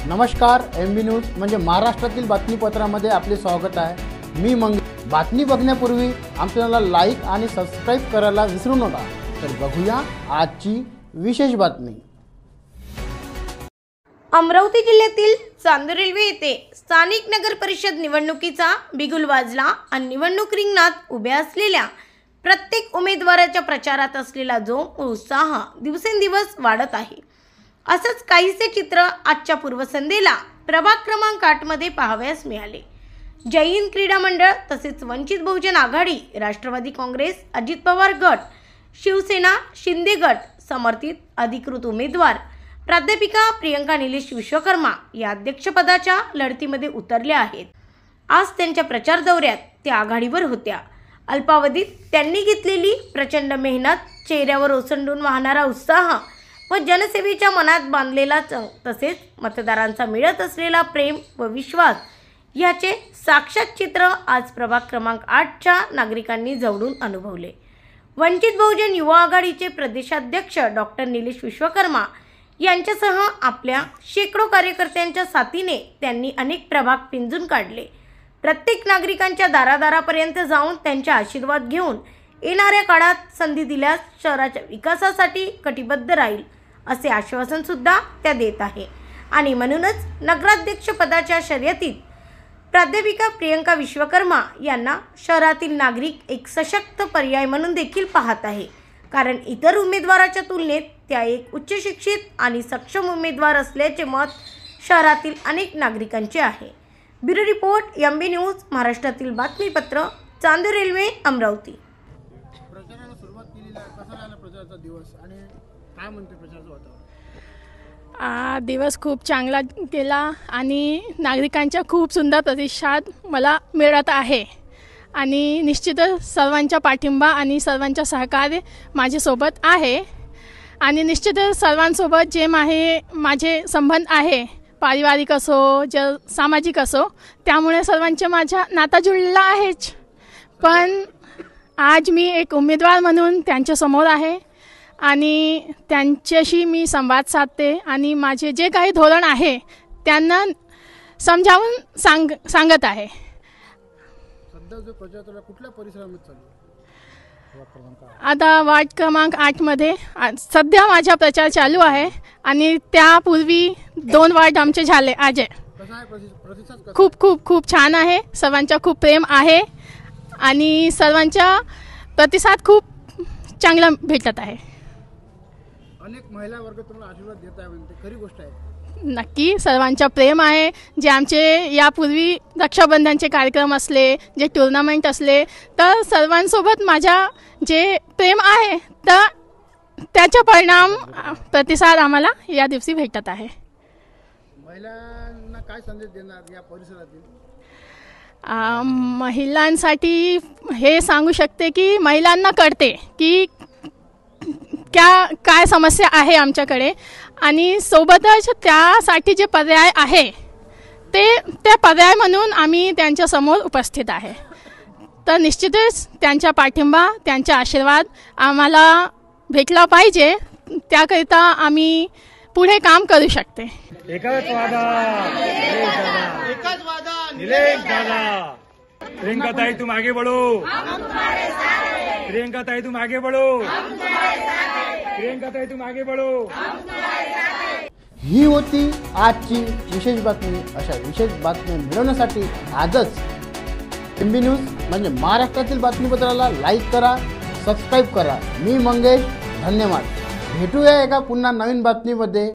नमस्कार, MB news म्हणजे महाराष्ट्रातील बातमीपत्रामध्ये आपले स्वागत आहे। मी बातमी बघण्यापूर्वी आमच्या चॅनलला लाईक आणि सबस्क्राइब करायला विसरू नका। तर बघूया आजची विशेष बातमी। अमरावती जिल्ह्यातील चांदूर रेल्वे येथे स्थानिक नगर परिषद निवडणुकीचा बिगुल वाजला आणि निवडणूक रिंगणात उभ्या असलेल्या प्रत्येक उमेदवाराच्या प्रचारात असलेला जोम व उत्साह दिवसेंदिवस वाढत आहे। असंच काहीसे चित्र आजच्या पूर्वसंध्येला प्रभाग क्रमांक 8 मध्ये पाहावयास मिळाले। जय हिंद क्रीडा मंडळ तसेच वंचित बहुजन आघाडी, राष्ट्रवादी काँग्रेस, अजित पवार गट, शिवसेना, शिंदे गट समर्थित अधिकृत उमेदवार प्राध्यापिका प्रियंका निलेश विश्वकर्मा या अध्यक्षपदाच्या लढतीमध्ये उतरल्या आहेत। आज त्यांच्या प्रचार दौऱ्यात त्या आघाडीवर होत्या। अल्पावधीत त्यांनी घेतलेली प्रचंड मेहनत, चेहऱ्यावर ओसंडून वाहणारा उत्साह व जनसेवेच्या मनात बांधलेला तसेच मतदारांचा मिळत असलेला प्रेम व विश्वास याचे साक्षात चित्र आज प्रभाग क्रमांक 8च्या नागरिकांनी जवळून अनुभवले। वंचित बहुजन युवा आघाडीचे प्रदेशाध्यक्ष डॉक्टर निलेश विश्वकर्मा यांच्यासह आपल्या शेकडो कार्यकर्त्यांच्या साथीने त्यांनी अनेक प्रभाग पिंजून काढले। प्रत्येक नागरिकांच्या दारादारापर्यंत जाऊन त्यांचे आशीर्वाद घेऊन येणाऱ्या काळात संधी दिल्यास शहराच्या विकासासाठी कटिबद्ध राहील असे आश्वासन सुद्धा त्या देत आहे। आणि म्हणूनच नगराध्यक्ष पदाच्या शर्यतीत प्राध्यापिका प्रियंका विश्वकर्मा यांना शहरातील नागरिक एक सशक्त पर्याय म्हणून देखील पाहत आहे। कारण इतर उमेदवाराच्या तुलनेत त्या एक उच्च शिक्षित आणि सक्षम उमेदवार असल्याचे मत शहरातील अनेक नागरिकांचे आहे। ब्युरो रिपोर्ट, MB न्यूज, महाराष्ट्रातील बातमीपत्र, चांदूर रेल्वे, अमरावती। प्रचाराला सुरुवात केली आहे, कसा राहिला प्रचाराचा दिवस आणि काय म्हणते प्रचाराचं वातावरण? दिवस खूप चांगला गेला आणि नागरिकांच्या खूप सुंदर प्रतिसाद मला मिळत आहे आणि निश्चितच सर्वांचा पाठिंबा आणि सर्वांचा सहकार्य माझ्यासोबत आहे आणि निश्चितच सर्वांसोबत जे माझे संबंध आहे, पारिवारिक असो सामाजिक असो, त्यामुळे सर्वांचे माझा नाता जुळलेला आहेच। पण आज मी एक उमेदवार म्हणून त्यांच्यासमोर आहे आणि त्यांच्याशी मी संवाद साधते आणि माझे जे काही धोरण आहे त्यांना समजावून सांगत आहे। सध्या जो प्रचार कुठल्या परिसरामध्ये चालू आहे? आता वार्ड क्रमांक 8 मध्ये सध्या माझा प्रचार चालू आहे आणि त्यापूर्वी 2 वार्ड आमचे झाले आज। खूप खूप खूप छान आहे, सर्वांचा खूप प्रेम आहे आणि सर्वांचा प्रतिसाद खूप चांगला भेटत आहे। अनेक महिला वर्ग तुम्हाला आशीर्वाद देत आहे म्हणजे खरी गोष्ट आहे? नक्की, सर्वांचा प्रेम आहे। जे आमचे यापूर्वी रक्षाबंधनचे कार्यक्रम असले, जे टुर्नामेंट असले, तर सर्वांसोबत माझा जे प्रेम आहे तर त्याचा परिणाम प्रतिसाद आम्हाला या दिवशी भेटत आहे। महिलांना काय संदेश देणार या परिसरातील? महिलांसाठी हे सांगू शकते की महिलांना कळते की काय समस्या आहे आमच्याकडे आणि सोबतच त्यासाठी जे पर्याय आहे ते पर्याय म्हणून आम्ही त्यांच्या समोर उपस्थित आहे। तर निश्चितच त्यांचा पाठिंबा, त्यांचा आशीर्वाद आम्हाला भेटला पाहिजे, त्याकरिता आम्ही पुढे काम करू शकते। एकच वादा निलेश दादा। प्रियंका ताई तुम आगे बढ़ो, प्रियंका ताई तुम आगे बढ़ो, प्रियंका ताई तुम आगे बढ़ो। ही होती आजची विशेष बातमी। अशा विशेष बातम्या मिळवण्यासाठी आजच MB न्यूज म्हणजे महाराष्ट्रातील बातमीपत्राला लाईक करा, सबस्क्राइब करा। मी मंगेश, धन्यवाद। भेटूया एका पुन्हा नवीन बातमीमध्ये।